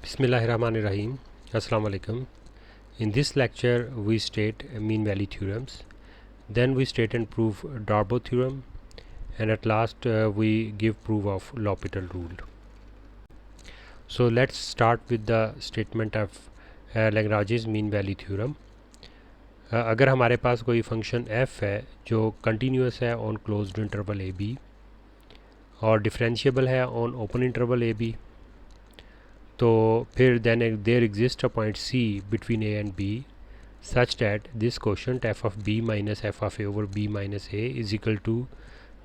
Bismillahirrahmanirrahim. Assalamu alaikum. In this lecture we state mean value theorems, then we state and prove Darboux theorem, and at last we give proof of L'Hopital rule. So let's start with the statement of Lagrange's mean value theorem. अगर हमारे पास कोई function f है जो continuous है on closed interval A B और differentiable है on open interval A B, तो फिर then there exist a point C between A and B such that this quotient F of B minus F of A over B minus A is equal to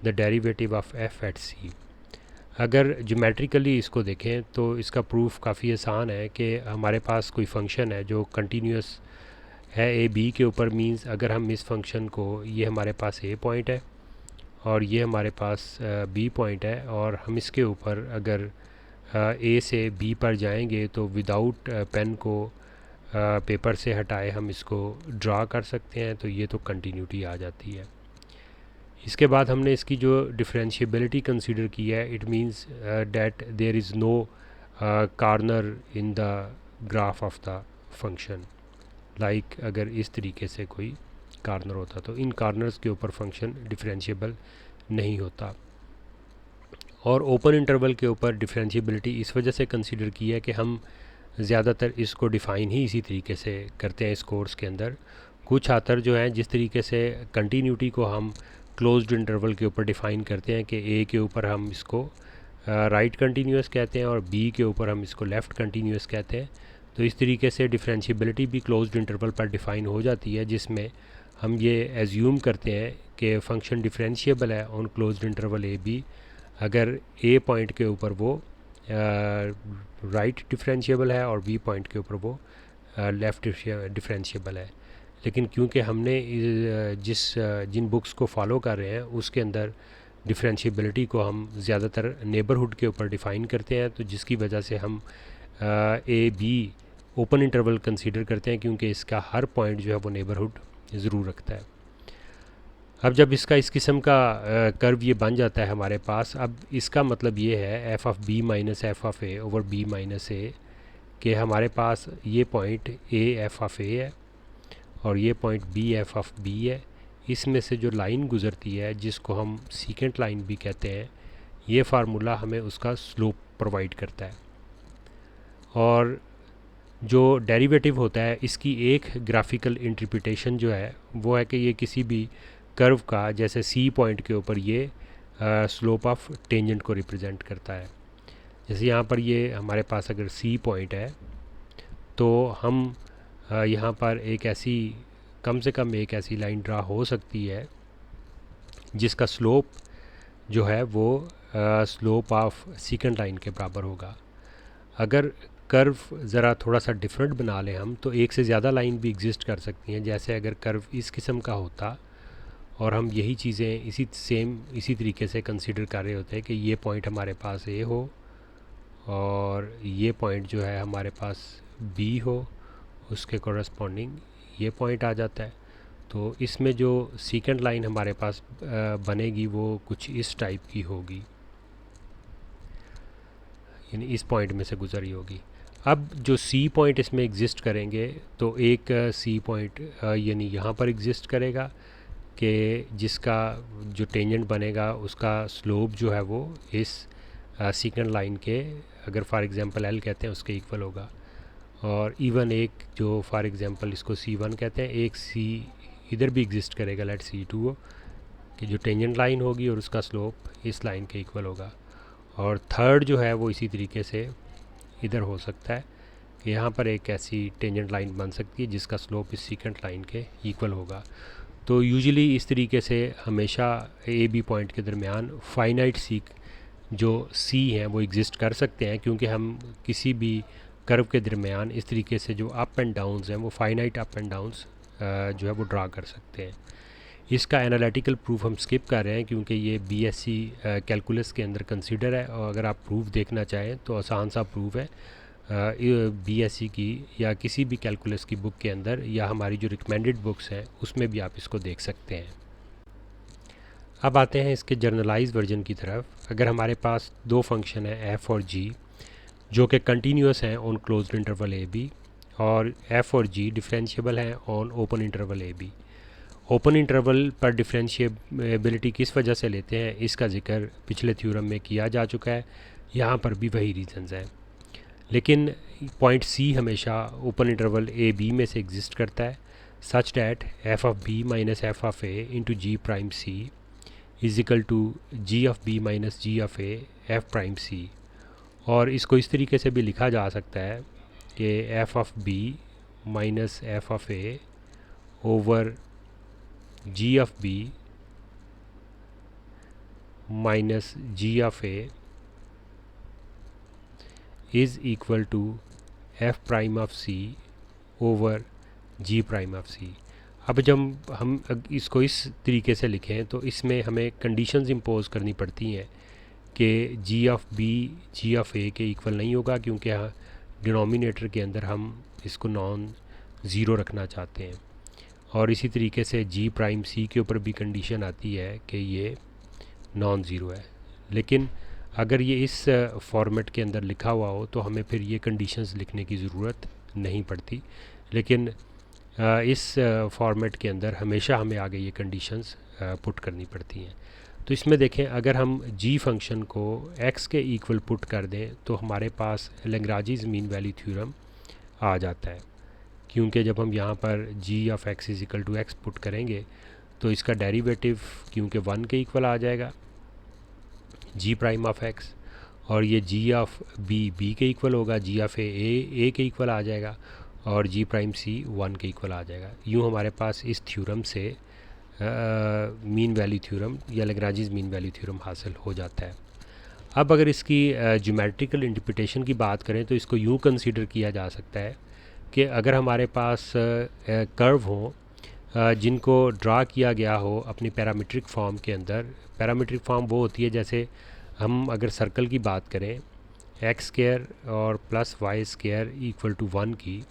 the derivative of F at C. अगर geometrically इसको देखें तो इसका proof काफ़ी आसान है कि हमारे पास कोई फंक्शन है जो कंटिन्यूस है ए बी के ऊपर. मींस अगर हम इस फंक्शन को, ये हमारे पास ए पॉइंट है और ये हमारे पास बी पॉइंट है, और हम इसके ऊपर अगर ए से बी पर जाएंगे तो विदाउट पेन को पेपर से हटाए हम इसको ड्रा कर सकते हैं. तो ये तो कंटिन्यूटी आ जाती है. इसके बाद हमने इसकी जो डिफरेंशिएबिलिटी कंसीडर की है, it means that there is no corner in the graph of the function. Like अगर इस तरीके से कोई कॉर्नर होता तो इन कॉर्नर्स के ऊपर फंक्शन डिफरेंशिएबल नहीं होता. और ओपन इंटरवल के ऊपर डिफरेंशिएबिलिटी इस वजह से कंसीडर की है कि हम ज़्यादातर इसको डिफ़ाइन ही इसी तरीके से करते हैं इस कोर्स के अंदर. कुछ आतर जो हैं जिस तरीके से कंटिन्यूटी को हम क्लोज्ड इंटरवल के ऊपर डिफ़ाइन करते हैं कि ए के ऊपर हम इसको राइट कंटिन्यूस कहते हैं और बी के ऊपर हम इसको लेफ़्ट कंटिन्यूस कहते हैं. तो इस तरीके से डिफरेंशिएबिलिटी भी क्लोज्ड इंटरवल पर डिफ़ाइन हो जाती है, जिसमें हम ये एज्यूम करते हैं कि फ़ंक्शन डिफरेंशिएबल है on closed interval A b अगर ए पॉइंट के ऊपर वो राइट डिफरेंशिएबल है और बी पॉइंट के ऊपर वो लेफ़्ट डिफरेंशिएबल है. लेकिन क्योंकि हमने जिन बुक्स को फॉलो कर रहे हैं उसके अंदर डिफरेंशिएबिलिटी को हम ज़्यादातर नेबरहुड के ऊपर डिफ़ाइन करते हैं, तो जिसकी वजह से हम ए बी ओपन इंटरवल कंसीडर करते हैं, क्योंकि इसका हर पॉइंट जो है वो नेबरहुड ज़रूर रखता है. अब जब इसका इस किस्म का कर्व ये बन जाता है हमारे पास, अब इसका मतलब ये है F of B minus F of A over B minus A कि हमारे पास ये point A F of A है और ये point B F of B है. इसमें से जो लाइन गुज़रती है जिसको हम सीकेंट लाइन भी कहते हैं, ये फार्मूला हमें उसका स्लोप प्रोवाइड करता है. और जो डेरिवेटिव होता है इसकी एक ग्राफिकल इंटरप्रिटेशन जो है वो है कि ये किसी भी कर्व का, जैसे सी पॉइंट के ऊपर ये स्लोप ऑफ टेंजेंट को रिप्रेजेंट करता है. जैसे यहाँ पर ये हमारे पास अगर सी पॉइंट है तो हम यहाँ पर एक ऐसी, कम से कम एक ऐसी लाइन ड्रा हो सकती है जिसका स्लोप जो है वो स्लोप ऑफ सीकेंट लाइन के बराबर होगा. अगर कर्व ज़रा थोड़ा सा डिफरेंट बना लें हम, तो एक से ज़्यादा लाइन भी एग्जिस्ट कर सकती हैं. जैसे अगर कर्व इस किस्म का होता और हम यही चीज़ें इसी तरीके से कंसीडर कर रहे होते हैं कि ये पॉइंट हमारे पास ए हो और ये पॉइंट जो है हमारे पास बी हो, उसके कॉरस्पॉन्डिंग ये पॉइंट आ जाता है. तो इसमें जो सीकेंट लाइन हमारे पास बनेगी वो कुछ इस टाइप की होगी, यानी इस पॉइंट में से गुजरी होगी. अब जो सी पॉइंट इसमें एग्जिस्ट करेंगे, तो एक सी पॉइंट यानी यहाँ पर एग्जिस्ट करेगा कि जिसका जो टेंजेंट बनेगा उसका स्लोप जो है वो इस सीकेंट लाइन के, अगर फॉर एग्जांपल एल कहते हैं, उसके इक्वल होगा. और इवन एक जो फॉर एग्जांपल इसको C1 कहते हैं, एक सी इधर भी एग्जिस्ट करेगा, लेट C2 हो, कि जो टेंजेंट लाइन होगी और उसका स्लोप इस लाइन के इक्वल होगा. और थर्ड जो है वो इसी तरीके से इधर हो सकता है कि यहाँ पर एक ऐसी टेंजेंट लाइन बन सकती है जिसका स्लोप इस सीकेंट लाइन के इक्वल होगा. तो यूजुअली इस तरीके से हमेशा ए बी पॉइंट के दरमियान फाइनाइट जो सी हैं वो एग्जिस्ट कर सकते हैं, क्योंकि हम किसी भी कर्व के दरमियान इस तरीके से जो अप एंड डाउन्स हैं वो फाइनाइट अप एंड डाउन्स जो है वो ड्रा कर सकते हैं. इसका एनालिटिकल प्रूफ हम स्किप कर रहे हैं क्योंकि ये बीएससी कैलकुलस के अंदर कंसीडर है, और अगर आप प्रूफ देखना चाहें तो आसान सा प्रूफ है बीएससी की या किसी भी कैलकुलस की बुक के अंदर, या हमारी जो रिकमेंडेड बुक्स हैं उसमें भी आप इसको देख सकते हैं. अब आते हैं इसके जर्नलाइज वर्जन की तरफ. अगर हमारे पास दो फंक्शन है एफ़ और जी, जो कि कंटिन्यूस हैं on closed interval A B, और एफ़ और जी डिफरेंशिएबल हैं on open interval A b. Open interval पर डिफरेंशिएबिलिटी किस वजह से लेते हैं इसका जिक्र पिछले थ्योरम में किया जा चुका है, यहाँ पर भी वही रीजंस हैं। लेकिन पॉइंट सी हमेशा ओपन इंटरवल ए बी में से एग्जिस्ट करता है, such that f of B minus F of a into g prime c is equal to g of B minus ji of a f prime c. और इसको इस तरीके से भी लिखा जा सकता है कि F of B minus F of A over G of B minus ji of A is equal to F prime of C over G prime of C. अब जब हम इसको इस तरीके से लिखें तो इसमें हमें कंडीशंस इम्पोज करनी पड़ती हैं कि जी ऑफ बी जी ऑफ ए के इक्वल नहीं होगा, क्योंकि डिनोमिनेटर के अंदर हम इसको नॉन ज़ीरो रखना चाहते हैं। और इसी तरीके से जी प्राइम सी के ऊपर भी कंडीशन आती है कि ये नॉन ज़ीरो है। लेकिन अगर ये इस फॉर्मेट के अंदर लिखा हुआ हो तो हमें फिर ये कंडीशंस लिखने की ज़रूरत नहीं पड़ती, लेकिन इस फॉर्मेट के अंदर हमेशा हमें आगे ये कंडीशंस पुट करनी पड़ती हैं। तो इसमें देखें, अगर हम जी फंक्शन को x के इक्वल पुट कर दें तो हमारे पास लैग्रांज मीन वैल्यू थ्योरम आ जाता है, क्योंकि जब हम यहाँ पर g of x is equal to x put करेंगे तो इसका डेरिवेटिव क्योंकि 1 के इक्वल आ जाएगा g प्राइम ऑफ x, और ये g ऑफ b के इक्वल होगा, g ऑफ a के इक्वल आ जाएगा, और g प्राइम c 1 के इक्वल आ जाएगा। यूँ हमारे पास इस थ्योरम से मीन वैल्यू थ्योरम या लैग्रांज मीन वैल्यू थ्योरम हासिल हो जाता है। अब अगर इसकी ज्योमेट्रिकल इंटरप्रिटेशन की बात करें तो इसको यूँ कंसीडर किया जा सकता है कि अगर हमारे पास कर्व हो जिनको ड्रा किया गया हो अपनी पैरामीट्रिक फॉर्म के अंदर। पैरामीट्रिक फॉर्म वो होती है, जैसे हम अगर सर्कल की बात करें एक्स स्क्वायर और plus y square equal to 1 की,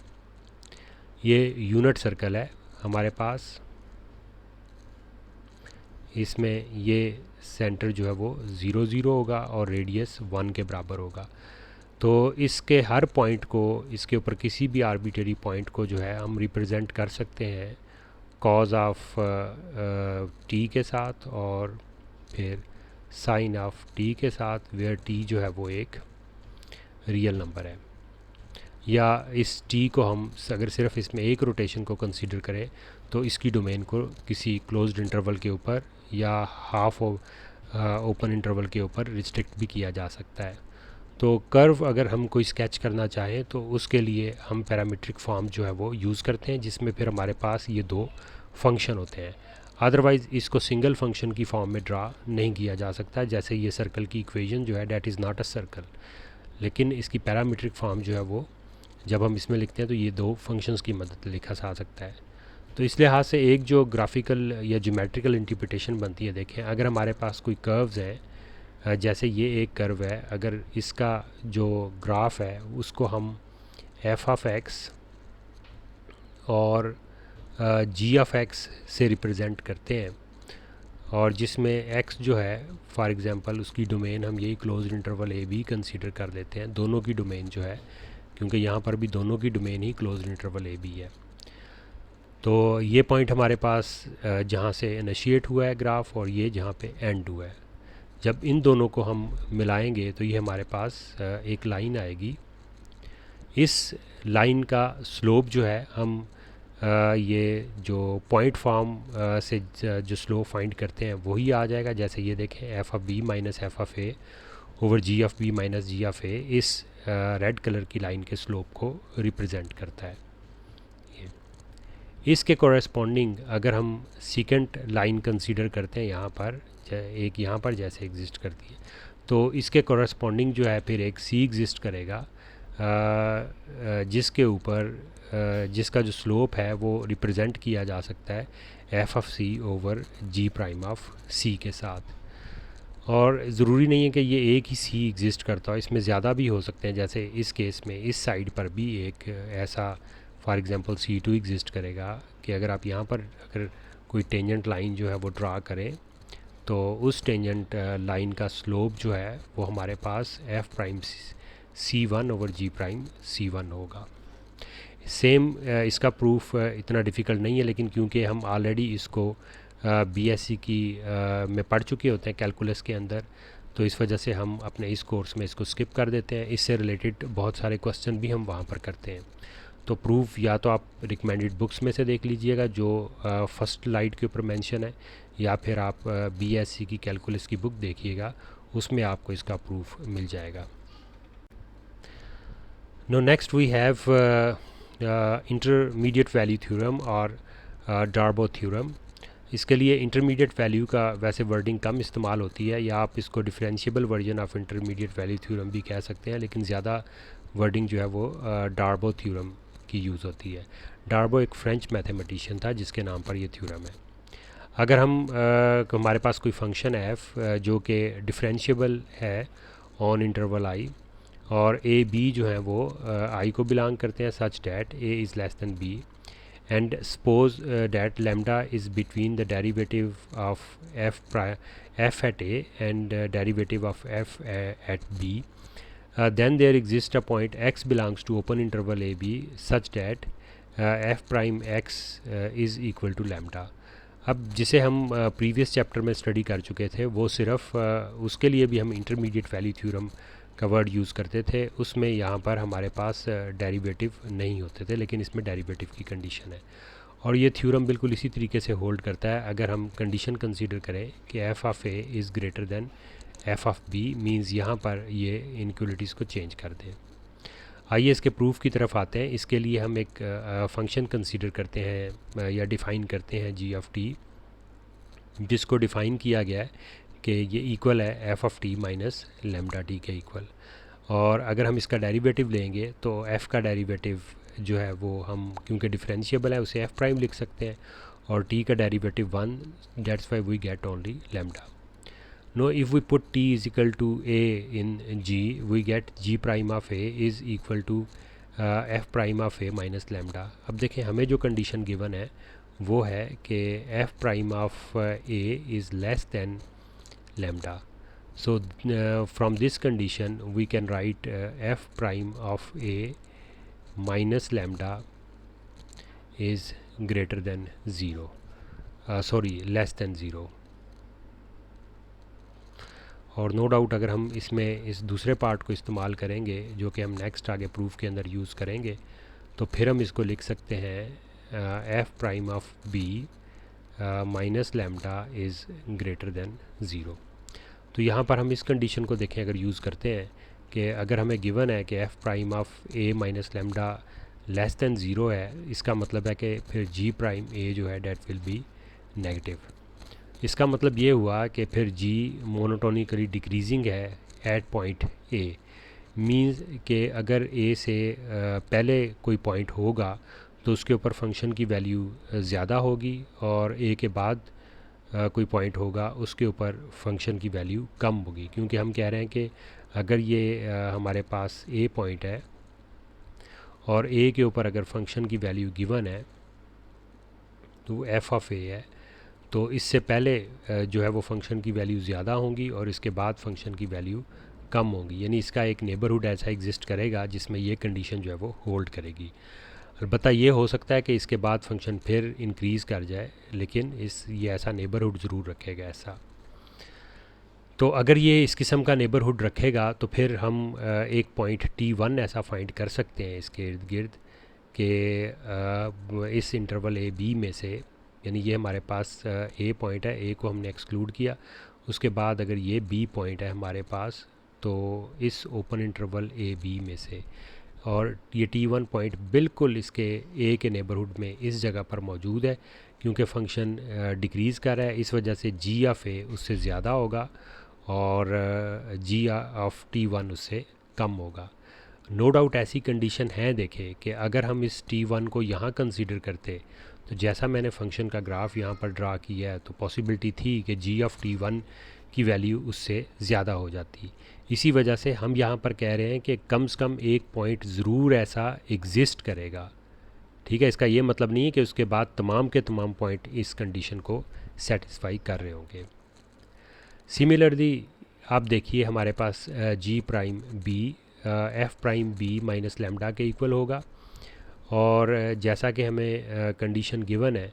ये यूनिट सर्कल है हमारे पास। इसमें ये सेंटर जो है वो 0 0 होगा और रेडियस 1 के बराबर होगा। तो इसके हर पॉइंट को, इसके ऊपर किसी भी आर्बिट्रेरी पॉइंट को जो है हम रिप्रेजेंट कर सकते हैं कॉज ऑफ टी के साथ और फिर साइन ऑफ टी के साथ, वेयर टी जो है वो एक रियल नंबर है। या इस टी को हम अगर सिर्फ इसमें एक रोटेशन को कंसीडर करें तो इसकी डोमेन को किसी क्लोज्ड इंटरवल के ऊपर या हाफ ओपन इंटरवल के ऊपर रिस्ट्रिक्ट भी किया जा सकता है। तो कर्व अगर हम कोई स्केच करना चाहें तो उसके लिए हम पैरामीट्रिक फॉर्म जो है वो यूज़ करते हैं, जिसमें फिर हमारे पास ये दो फंक्शन होते हैं। अदरवाइज़ इसको सिंगल फंक्शन की फॉर्म में ड्रा नहीं किया जा सकता, जैसे ये सर्कल की इक्वेशन जो है that is not a circle, लेकिन इसकी पैरामीट्रिक फॉर्म जो है वो जब हम इसमें लिखते हैं तो ये दो फंक्शंस की मदद लिखा जा सकता है। तो इस लिहाज से एक जो ग्राफिकल या ज्योमेट्रिकल इंटरप्रिटेशन बनती है, देखें अगर हमारे पास कोई कर्व्स हैं, जैसे ये एक कर्व है, अगर इसका जो ग्राफ है उसको हम एफ ऑफ एक्स और जी ऑफ एक्स से रिप्रेजेंट करते हैं, और जिसमें एक्स जो है फॉर एग्जांपल उसकी डोमेन हम यही closed interval A B consider कर लेते हैं, दोनों की डोमेन जो है, क्योंकि यहाँ पर भी दोनों की डोमेन ही क्लोज्ड इंटरवल ए बी है। तो ये पॉइंट हमारे पास जहाँ से इनिशिएट हुआ है ग्राफ और ये जहाँ पे एंड हुआ है, जब इन दोनों को हम मिलाएंगे तो ये हमारे पास एक लाइन आएगी। इस लाइन का स्लोप जो है हम ये जो पॉइंट फॉर्म से जो स्लोप फाइंड करते हैं वही आ जाएगा। जैसे ये देखें F of B minus F of A over G of B minus ji of A इस रेड कलर की लाइन के स्लोप को रिप्रेजेंट करता है। इसके कॉरेस्पॉन्डिंग अगर हम सेकेंड लाइन कंसीडर करते हैं यहाँ पर, एक यहाँ पर जैसे एग्जिस्ट करती है, तो इसके कॉरेस्पॉन्डिंग जो है फिर एक सी एग्जिस्ट करेगा जिसके ऊपर जिसका जो स्लोप है वो रिप्रेजेंट किया जा सकता है F of C over G prime of C के साथ। और ज़रूरी नहीं है कि ये एक ही सी एग्जिस्ट करता हो, इसमें ज़्यादा भी हो सकते हैं। जैसे इस केस में इस साइड पर भी एक ऐसा फॉर एग्ज़ाम्पल C2 एग्जिस्ट करेगा कि अगर आप यहाँ पर अगर कोई टेंजेंट लाइन जो है वो ड्रा करें तो उस टेंजेंट लाइन का स्लोप जो है वो हमारे पास F prime C1 over G prime C1 होगा। सेम इसका प्रूफ इतना डिफ़िकल्ट नहीं है, लेकिन क्योंकि हम ऑलरेडी इसको BSc की में पढ़ चुके होते हैं कैलकुलस के अंदर, तो इस वजह से हम अपने इस कोर्स में इसको स्किप कर देते हैं। इससे रिलेटेड बहुत सारे क्वेश्चन भी हम वहाँ पर करते हैं। तो प्रूफ या तो आप रिकमेंडेड बुक्स में से देख लीजिएगा जो फर्स्ट स्लाइड के ऊपर मेंशन है, या फिर आप BSc की कैलकुलस की बुक देखिएगा, उसमें आपको इसका प्रूफ मिल जाएगा। Now next we have intermediate value theorem और डार्बो थ्योरम। इसके लिए इंटरमीडिएट वैल्यू का वैसे वर्डिंग कम इस्तेमाल होती है, या आप इसको differentiable version of intermediate value theorem भी कह सकते हैं, लेकिन ज़्यादा वर्डिंग जो है वो डार्बो थ्योरम की यूज़ होती है। डार्बो एक फ्रेंच मैथमेटिशियन था जिसके नाम पर ये थ्योरम है। अगर हम हमारे पास कोई फंक्शन है f जो कि डिफरेंशिएबल है ऑन इंटरवल i, और ए बी जो है वो i को बिलोंग करते हैं such that a is less then b, and suppose that lambda is between the derivative of f at a and derivative of f at b, then there exists a point x belongs to open interval a b such that f prime x is equal to lambda। अब जिसे हम previous chapter में study कर चुके थे, वो सिर्फ उसके लिए भी हम इंटरमीडिएट वैल्यू थ्योरम का वर्ड यूज़ करते थे। उसमें यहाँ पर हमारे पास डेरिवेटिव नहीं होते थे, लेकिन इसमें डेरिवेटिव की कंडीशन है, और ये थ्योरम बिल्कुल इसी तरीके से होल्ड करता है। अगर हम कंडीशन कंसीडर करें कि f of A is greater than f of b, means यहाँ पर ये इनइक्वालिटीज़ को चेंज कर दें। आइए इसके प्रूफ की तरफ आते हैं। इसके लिए हम एक फंक्शन कंसीडर करते हैं या डिफ़ाइन करते हैं जी ऑफ टी, जिसको डिफ़ाइन किया गया है कि ये इक्वल है F of T minus lambda T के इक्वल। और अगर हम इसका डेरिवेटिव लेंगे तो एफ़ का डेरिवेटिव जो है वो हम, क्योंकि डिफरेंशिएबल है, उसे एफ़ प्राइम लिख सकते हैं, और टी का derivative 1, that's why we get only lambda. Now if we put t is equal to a in g, we get g prime of a is equal to f prime of a minus lambda. अब देखें, हमें जो condition given है वो है कि f prime of a is less then lambda. So from this condition we can write f prime of a minus lambda is greater than 0, less than 0। और no doubt अगर हम इसमें इस दूसरे पार्ट को इस्तेमाल करेंगे जो कि हम नेक्स्ट आगे प्रूफ के अंदर यूज़ करेंगे, तो फिर हम इसको लिख सकते हैं f prime of b minus lambda is greater then 0। तो यहाँ पर हम इस कंडीशन को देखें, अगर यूज़ करते हैं कि अगर हमें गिवन है कि f prime of a minus lambda less than 0 है, इसका मतलब है कि फिर g प्राइम a जो है डेट विल बी नेगेटिव। इसका मतलब ये हुआ कि फिर g मोनोटोनिकली डिक्रीजिंग है एट पॉइंट a, मीन्स कि अगर a से पहले कोई पॉइंट होगा तो उसके ऊपर फंक्शन की वैल्यू ज़्यादा होगी, और a के बाद कोई पॉइंट होगा उसके ऊपर फंक्शन की वैल्यू कम होगी, क्योंकि हम कह रहे हैं कि अगर ये हमारे पास a पॉइंट है और a के ऊपर अगर फंक्शन की वैल्यू गिवन है तो f ऑफ a है, तो इससे पहले जो है वो फंक्शन की वैल्यू ज़्यादा होंगी और इसके बाद फंक्शन की वैल्यू कम होंगी, यानी इसका एक नेबरहुड ऐसा एग्जिस्ट करेगा जिसमें ये कंडीशन जो है वो होल्ड करेगी। अलबत्ता ये हो सकता है कि इसके बाद फंक्शन फिर इंक्रीज़ कर जाए, लेकिन ये ऐसा नेबरहुड ज़रूर रखेगा ऐसा। तो अगर ये इस किस्म का नेबरहुड रखेगा तो फिर हम एक पॉइंट t1 ऐसा फाइंड कर सकते हैं इसके इर्द गिर्द कि इस इंटरवल ए बी में से, यानी ये हमारे पास ए पॉइंट है, ए को हमने एक्सक्लूड किया, उसके बाद अगर ये बी पॉइंट है हमारे पास, तो इस ओपन इंटरवल ए बी में से, और ये t1 पॉइंट बिल्कुल इसके a के नेबरहुड में इस जगह पर मौजूद है, क्योंकि फंक्शन डिक्रीज़ कर रहा है, इस वजह से g ऑफ a उससे ज़्यादा होगा और g ऑफ t1 उससे कम होगा। नो डाउट ऐसी कंडीशन है, देखें कि अगर हम इस t1 को यहाँ कंसीडर करते तो जैसा मैंने फंक्शन का ग्राफ यहाँ पर ड्रा किया है, तो पॉसिबिलिटी थी कि g ऑफ t1 की वैल्यू उससे ज़्यादा हो जाती। इसी वजह से हम यहाँ पर कह रहे हैं कि कम से कम एक पॉइंट ज़रूर ऐसा एग्जिस्ट करेगा, ठीक है। इसका ये मतलब नहीं है कि उसके बाद तमाम के तमाम पॉइंट इस कंडीशन को सेटिस्फाई कर रहे होंगे। सिमिलरली आप देखिए हमारे पास g prime b f prime b minus lambda के इक्वल होगा। और जैसा कि हमें कंडीशन गिवन है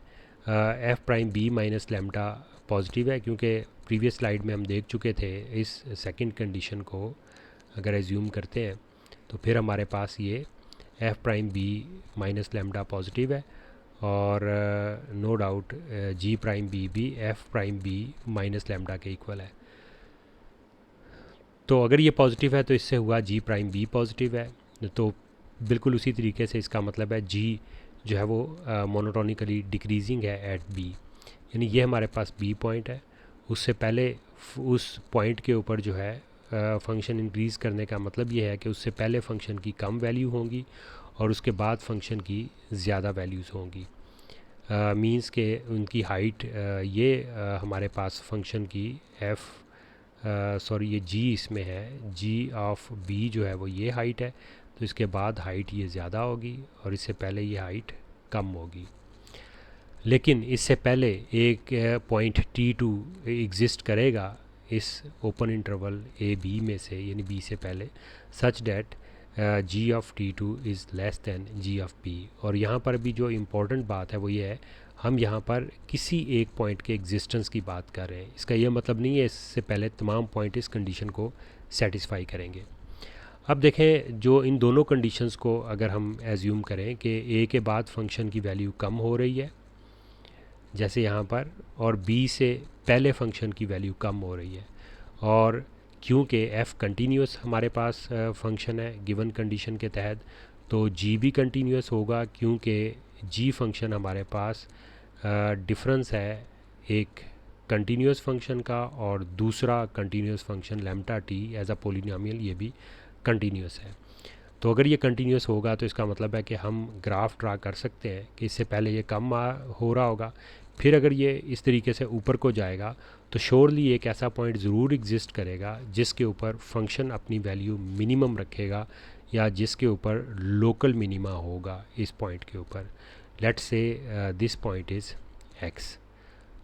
f prime b minus lambda positive है, क्योंकि प्रीवियस स्लाइड में हम देख चुके थे इस सेकंड कंडीशन को अगर एज्यूम करते हैं तो फिर हमारे पास ये f prime b minus lambda positive है और no doubt g prime b भी f prime b minus lambda के इक्वल है। तो अगर ये पॉजिटिव है तो इससे हुआ जी प्राइम बी पॉजिटिव है, तो बिल्कुल उसी तरीके से इसका मतलब है जी जो है वो मोनोटोनिकली डिक्रीजिंग है एट बी, यानी ये हमारे पास बी पॉइंट है। उससे पहले उस पॉइंट के ऊपर जो है फंक्शन इंक्रीज़ करने का मतलब ये है कि उससे पहले फंक्शन की कम वैल्यू होंगी और उसके बाद फंक्शन की ज़्यादा वैल्यूज़ होंगी। मींस के उनकी हाइट ये हमारे पास फंक्शन की ये जी इसमें है, जी ऑफ बी जो है वो ये हाइट है, तो इसके बाद हाइट ये ज़्यादा होगी और इससे पहले ये हाइट कम होगी। लेकिन इससे पहले एक पॉइंट T2 एग्जिस्ट करेगा इस ओपन इंटरवल ए बी में से, यानी बी से पहले, such that g of T2 is less than g of b. और यहाँ पर भी जो इम्पोर्टेंट बात है वो ये है, हम यहाँ पर किसी एक पॉइंट के एग्जिस्टेंस की बात कर रहे हैं। इसका यह मतलब नहीं है इससे पहले तमाम पॉइंट इस कंडीशन को सेटिस्फाई करेंगे। अब देखें, जो इन दोनों कंडीशंस को अगर हम एज्यूम करें कि ए के बाद फंक्शन की वैल्यू कम हो रही है जैसे यहाँ पर, और बी से पहले फंक्शन की वैल्यू कम हो रही है, और क्योंकि एफ़ कंटिन्यूस हमारे पास फंक्शन है गिवन कंडीशन के तहत, तो जी भी कंटिन्यूस होगा, क्योंकि जी फंक्शन हमारे पास डिफरेंस है एक कंटिन्यूस फंक्शन का और दूसरा continuous function lambda t as a polynomial ये भी कंटिन्यूस है। तो अगर ये कंटिन्यूस होगा तो इसका मतलब है कि हम ग्राफ ड्रा कर सकते हैं कि इससे पहले ये कम हो रहा होगा, फिर अगर ये इस तरीके से ऊपर को जाएगा तो श्योरली एक ऐसा पॉइंट ज़रूर एग्जिस्ट करेगा जिसके ऊपर फंक्शन अपनी वैल्यू मिनिमम रखेगा या जिसके ऊपर लोकल मिनिमा होगा इस पॉइंट के ऊपर। Let's say this point is x,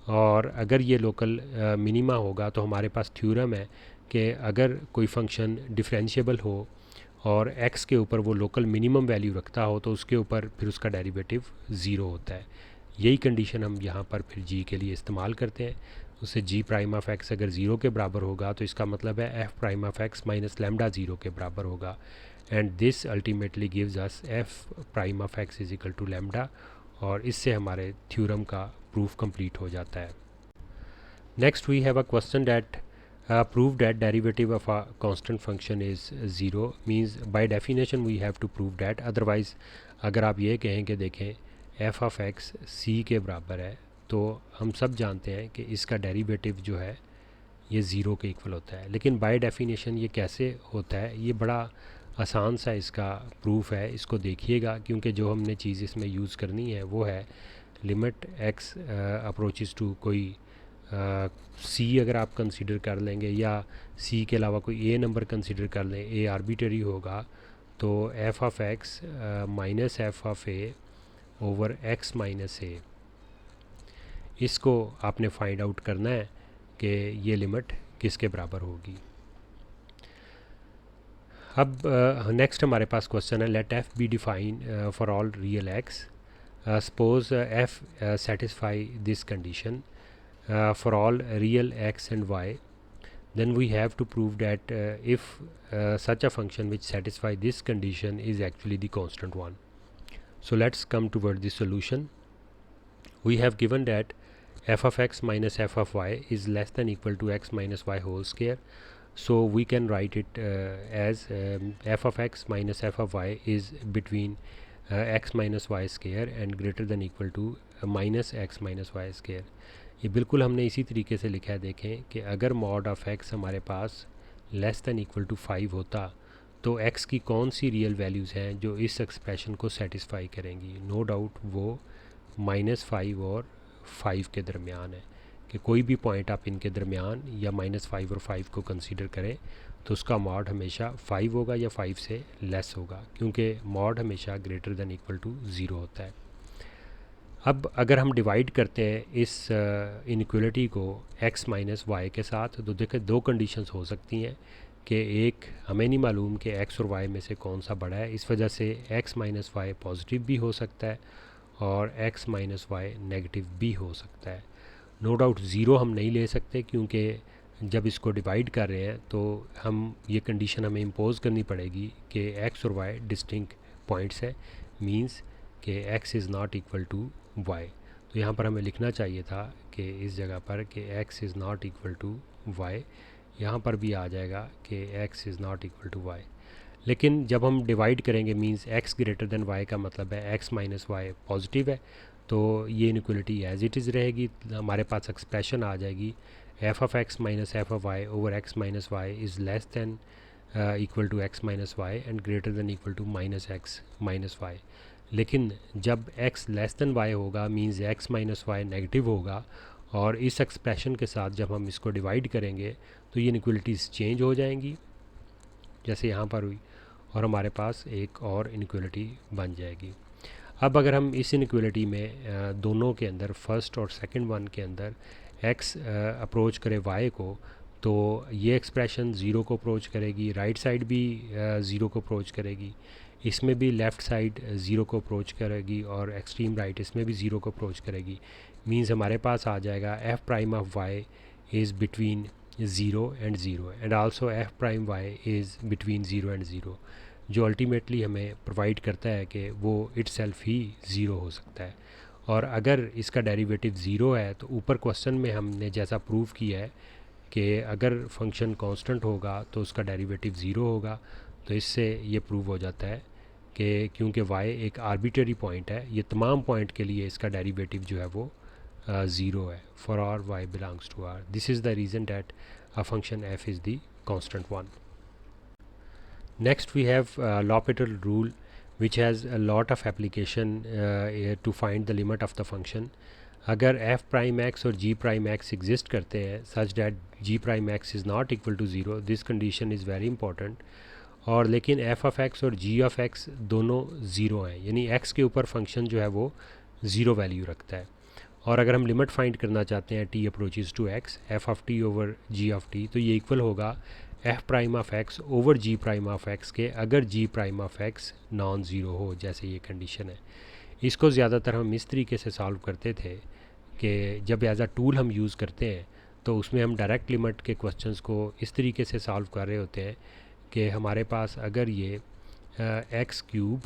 और अगर ये लोकल मिनिमा होगा तो हमारे पास थ्योरम है कि अगर कोई फंक्शन डिफरेंशिएबल हो और x के ऊपर वो लोकल मिनिमम वैल्यू रखता हो तो उसके ऊपर फिर उसका डेरिवेटिव ज़ीरो होता है। यही कंडीशन हम यहाँ पर फिर g के लिए इस्तेमाल करते हैं। उससे g प्राइम ऑफ x अगर ज़ीरो के बराबर होगा तो इसका मतलब है f prime of x minus lambda zero के बराबर होगा, and this ultimately gives us f prime of x is equal to lambda, और इससे हमारे थ्योरम का प्रूफ कंप्लीट हो जाता है। Next we have a question that prove that derivative of a constant function is 0, means by definition we have to prove that, otherwise अगर आप ये कहें कि देखें f of x c के बराबर है तो हम सब जानते हैं कि इसका डेरिवेटिव जो है ये ज़ीरो के इक्वल होता है। लेकिन बाय डेफिनेशन ये कैसे होता है, ये बड़ा आसान सा इसका प्रूफ है, इसको देखिएगा, क्योंकि जो हमने चीज़ इसमें यूज़ करनी है वो है लिमिट x अप्रोचेस टू कोई सी अगर आप कंसिडर कर लेंगे या सी के अलावा कोई ए नंबर कंसिडर कर लें, ए आर्बिटरी होगा, तो F of x minus F of A over x minus A, इसको आपने फाइंड आउट करना है कि ये लिमिट किसके बराबर होगी। अब नेक्स्ट हमारे पास क्वेश्चन है, let f be define for all real x, suppose f satisfy this condition for all real x and y, then we have to prove that if such a function which satisfy this condition is actually the constant one. So let's come toward the solution. We have given that f of x minus f of y is less than equal to x minus y whole square, so we can write it as f of x minus f of y is between x minus y square and greater than equal to minus x minus y square. ये बिल्कुल हमने इसी तरीके से लिखा है। देखें कि अगर मॉड ऑफ x हमारे पास लेस दैन इक्वल टू 5 होता तो x की कौन सी रियल वैल्यूज़ हैं जो इस एक्सप्रेशन को सेटिस्फाई करेंगी। नो डाउट वो -5 और 5 के दरमियान है, कि कोई भी पॉइंट आप इनके दरमियान या -5 और 5 को कंसीडर करें तो उसका मॉड हमेशा 5 होगा या 5 से लेस होगा, क्योंकि मॉड हमेशा ग्रेटर दैन इक्वल टू 0 होता है। अब अगर हम डिवाइड करते हैं इस इनइक्वलिटी को x माइनस वाई के साथ, तो देखें दो कंडीशंस हो सकती हैं कि एक हमें नहीं मालूम कि x और y में से कौन सा बड़ा है, इस वजह से x माइनस वाई पॉजिटिव भी हो सकता है और x माइनस वाई नेगेटिव भी हो सकता है। नो डाउट ज़ीरो हम नहीं ले सकते, क्योंकि जब इसको डिवाइड कर रहे हैं तो हम ये कंडीशन हमें इम्पोज करनी पड़ेगी कि x और y डिस्टिंक्ट पॉइंट्स है, मींस कि x is not equal to y। तो यहाँ पर हमें लिखना चाहिए था कि इस जगह पर कि x is not equal to y, यहाँ पर भी आ जाएगा कि x is not equal to y। लेकिन जब हम डिवाइड करेंगे means x greater than y का मतलब है x माइनस वाई पॉजिटिव है, तो ये इनइक्वलिटी एज इट इज़ रहेगी। हमारे पास एक्सप्रेशन आ जाएगी f of x minus F of y over x minus y is less than equal to x minus y and greater than equal to minus x minus y. लेकिन जब x less than y होगा means x minus y negative होगा, और इस expression के साथ जब हम इसको डिवाइड करेंगे तो ये इनइक्वलिटीज़ चेंज हो जाएंगी जैसे यहाँ पर हुई, और हमारे पास एक और इनइक्वलिटी बन जाएगी। अब अगर हम इस इनइक्वलिटी में दोनों के अंदर फर्स्ट और सेकंड वन के अंदर x अप्रोच करे y को, तो ये एक्सप्रेशन ज़ीरो को अप्रोच करेगी, राइट साइड भी ज़ीरो को अप्रोच करेगी, इसमें भी लेफ़्ट साइड ज़ीरो को अप्रोच करेगी और एक्सट्रीम राइट इसमें भी ज़ीरो को अप्रोच करेगी। मींस हमारे पास आ जाएगा f prime of y is between zero and also f prime y is between zero and zero, जो अल्टीमेटली हमें प्रोवाइड करता है कि वो इटसेल्फ ही ज़ीरो हो सकता है। और अगर इसका डेरिवेटिव ज़ीरो है तो ऊपर क्वेश्चन में हमने जैसा प्रूव किया है कि अगर फंक्शन कांस्टेंट होगा तो उसका डेरिवेटिव ज़ीरो होगा, तो इससे ये प्रूव हो जाता है कि क्योंकि y एक आर्बिट्रेरी पॉइंट है, ये तमाम पॉइंट के लिए इसका डेरिवेटिव जो है वो ज़ीरो है for r y belongs to r। This is the reason that a function f is the constant one. Next we have L'Hopital rule, which has a lot of application to find the limit of the function. अगर f prime x और g prime x exist करते हैं such that g prime x is not equal to zero, this condition is very important। और लेकिन f of x और g of x दोनों zero हैं, यानी x के ऊपर फंक्शन जो है वो ज़ीरो वैल्यू रखता है। और अगर हम लिमिट फाइंड करना चाहते हैं t approaches to x f of t over g of t, तो ये इक्वल होगा f prime of x over g prime of x के, अगर g prime of x non zero हो, जैसे ये कंडीशन है। इसको ज़्यादातर हम इस तरीके से सॉल्व करते थे कि जब एज अ टूल हम यूज़ करते हैं तो उसमें हम डायरेक्ट लिमिट के क्वेश्चंस को इस तरीके से सॉल्व कर रहे होते हैं कि हमारे पास अगर ये एक्स क्यूब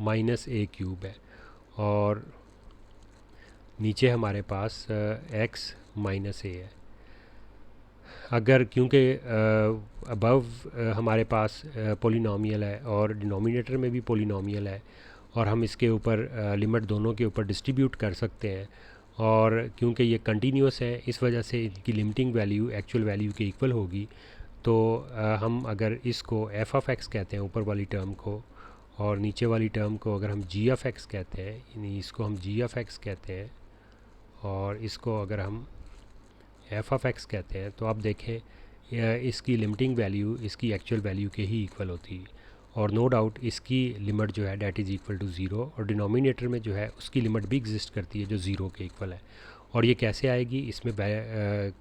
माइनस ए क्यूब है और नीचे हमारे पास एक्स माइनस ए है, अगर क्योंकि अबव हमारे पास पोलिनोमियल है और डिनोमिनेटर में भी पोलिनोमियल है, और हम इसके ऊपर लिमिट दोनों के ऊपर डिस्ट्रीब्यूट कर सकते हैं, और क्योंकि ये कंटिन्यूस है इस वजह से इनकी लिमिटिंग वैल्यू एक्चुअल वैल्यू के इक्वल होगी। तो हम अगर इसको एफ ऑफ एक्स कहते हैं ऊपर वाली टर्म को, और नीचे वाली टर्म को अगर हम जी ऑफ एक्स कहते हैं, यानी इसको हम जी ऑफ एक्स कहते हैं और इसको अगर हम एफ ऑफ एक्स कहते हैं, तो आप देखें इसकी लिमिटिंग वैल्यू इसकी एक्चुअल वैल्यू के ही इक्वल होती है, और नो डाउट इसकी लिमिट जो है that is equal to zero, और डिनोमिनेटर में जो है उसकी लिमिट भी एग्जिस्ट करती है जो ज़ीरो के इक्वल है। और ये कैसे आएगी, इसमें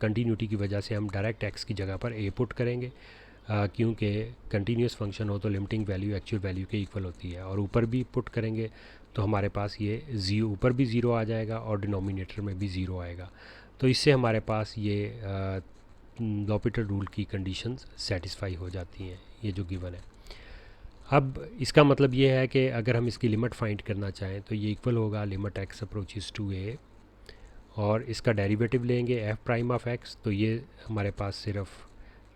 कंटिन्यूटी की वजह से हम डायरेक्ट एक्स की जगह पर ए पुट करेंगे, क्योंकि कंटिन्यूस फंक्शन हो तो लिमिटिंग वैल्यू एक्चुअल वैल्यू के इक्वल होती है, और ऊपर भी पुट करेंगे तो हमारे पास ये ज़ीरो ऊपर भी ज़ीरो आ जाएगा और डिनोमिनेटर में भी ज़ीरो आएगा। तो इससे हमारे पास ये लॉपिटल रूल की कंडीशंस सेटिस्फाई हो जाती हैं, ये जो गिवन है। अब इसका मतलब ये है कि अगर हम इसकी लिमिट फाइंड करना चाहें तो ये इक्वल होगा लिमिट एक्स अप्रोचेस टू ए, और इसका डेरिवेटिव लेंगे एफ प्राइम ऑफ एक्स, तो ये हमारे पास सिर्फ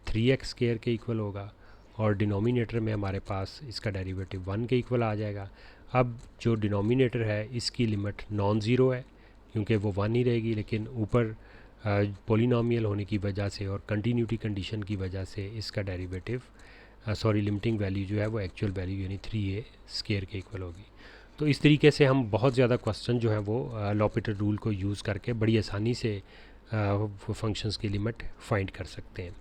3x स्क्वायर के इक्वल होगा, और डिनोमिनेटर में हमारे पास इसका डेरिवेटिव 1 के इक्वल आ जाएगा। अब जो डिनोमिनेटर है इसकी लिमिट नॉन ज़ीरो है क्योंकि वो 1 ही रहेगी, लेकिन ऊपर पोलिनोमियल होने की वजह से और कंटिन्यूटी कंडीशन की वजह से इसका डेरिवेटिव लिमिटिंग वैल्यू जो है वो एक्चुअल वैल्यू यानी 3a स्क्वायर के इक्वल होगी। तो इस तरीके से हम बहुत ज़्यादा क्वेश्चन जो है वो लॉपिटल रूल को यूज़ करके बड़ी आसानी से फंक्शंस की लिमिट फाइंड कर सकते हैं।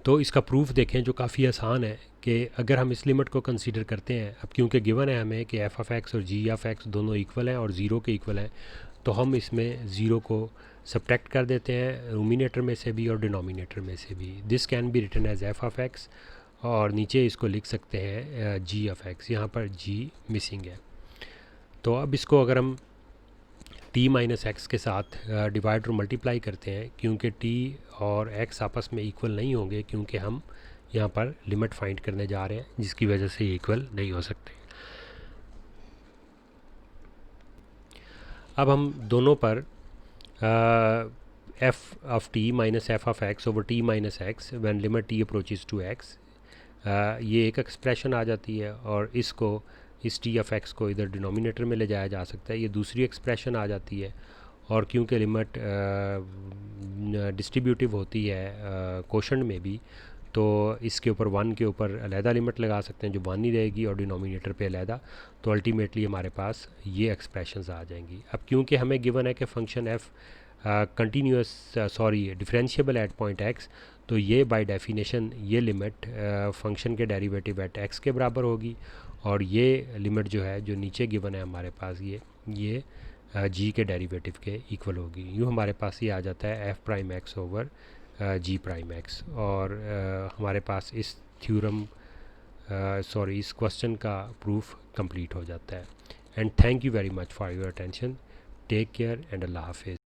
तो इसका प्रूफ देखें जो काफ़ी आसान है कि अगर हम इस लिमिट को कंसीडर करते हैं, अब क्योंकि गिवन है हमें कि एफ ऑफ एक्स और जी ऑफ एक्स दोनों इक्वल हैं और ज़ीरो के इक्वल हैं, तो हम इसमें ज़ीरो को सब्ट्रैक्ट कर देते हैं नोमिनेटर में से भी और डिनोमिनेटर में से भी। This can be written as f of x, और नीचे इसको लिख सकते हैं जी ऑफ एक्स, यहाँ पर जी मिसिंग है। तो अब इसको अगर हम t माइनस एक्स के साथ डिवाइड और मल्टीप्लाई करते हैं, क्योंकि t और x आपस में इक्वल नहीं होंगे, क्योंकि हम यहाँ पर लिमिट फाइंड करने जा रहे हैं, जिसकी वजह से ये इक्वल नहीं हो सकते। अब हम दोनों पर f of t minus F of x over t minus x when limit t approaches to x, ये एक एक्सप्रेशन आ जाती है, और इसको इस टी ऑफ एक्स को इधर डिनोमिनेटर में ले जाया जा सकता है, ये दूसरी एक्सप्रेशन आ जाती है। और क्योंकि लिमिट डिस्ट्रीब्यूटिव होती है कोशंट में भी, तो इसके ऊपर 1 के ऊपर अलहदा लिमिट लगा सकते हैं जो 1 ही रहेगी, और डिनोमिनेटर पे अलहदा, तो अल्टीमेटली हमारे पास ये एक्सप्रेशंस आ जाएंगी। अब क्योंकि हमें गिवन है कि function F differentiable eight point x, तो ये बाय डेफिनेशन ये लिमिट फंक्शन के डेरिवेटिव एट एक्स के बराबर होगी, और ये लिमिट जो है जो नीचे गिवन है हमारे पास ये जी के डेरिवेटिव के इक्वल होगी। यूँ हमारे पास ये आ जाता है F prime x over G prime x, और हमारे पास इस थ्योरम इस क्वेश्चन का प्रूफ कंप्लीट हो जाता है। And thank you very much for your attention. Take care and अल्लाह हाफिज़।